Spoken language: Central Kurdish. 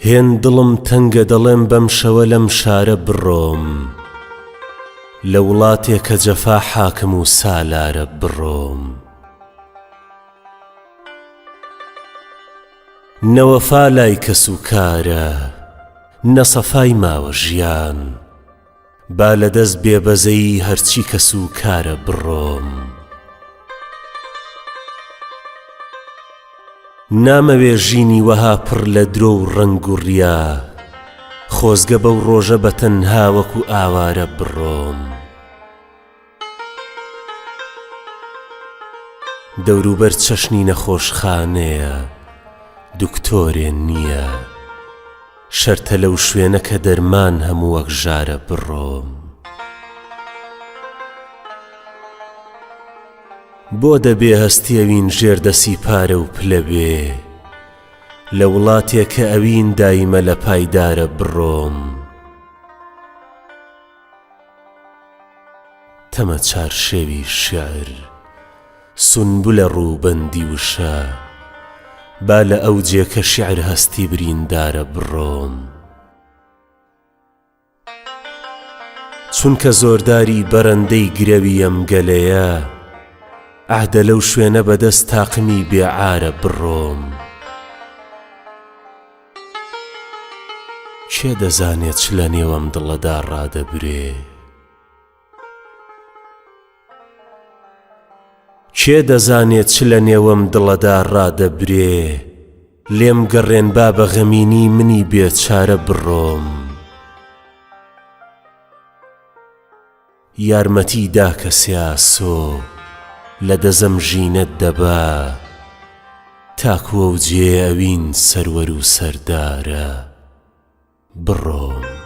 هێن دڵم تەنگە دەڵێم بەم شەوە لەم شارە بڕۆم، لە وڵاتێک کە جەفا حاکم و سالارە بڕۆم. نەوەفا لای کەس و کارە، نەسەفای ماوە ژیان، با لە دەست بێبەزەی هەرچی کەس و کارە بڕۆم. نامەوێ ژینی وەها پڕ لە درۆ و ڕەنگ و ڕیا، خۆزگە بەو ڕۆژە بە تەنها وەکو ئاوارە بڕۆم. دەوروبەر چەشنی نەخۆشخانەیە، دوکتۆرێ نییە، شەرتە لەو شوێنە کە دەرمان هەموو وەک ژارە بڕۆم. بۆ دەبێ هەستی ئەوین ژێردەسی پارە و پلە بێ، لە وڵاتێک کە ئەوین دایمە لە پایدارە بڕۆم. تەمە چارشێوی شێعر، سونبولە ڕووبەندی وشە، با لە ئەو جێکە شێعر هەستی بریندارە بڕۆم. چونکە زۆرداری بەرەندەی گرەوی ئەم گەلەیە، عەهدە لەو شوێنە بەدەست تاقمی بێعارە بڕۆم. کێ دەزانێت چ لە نێوەم دڵەدا ڕادەبرێ؟ کێ دەزانێت چ لە نێوەم دڵەدا ڕادەبرێ؟ لێم گەڕێن با بە غەمینی منی بێچارە بڕۆم. یارمەتی دا کەسێ ئاسۆ، لە دەزەم ژینەت دەبا، تاکووە و جێ ئەوین سەروەر و سەردارە بڕۆم.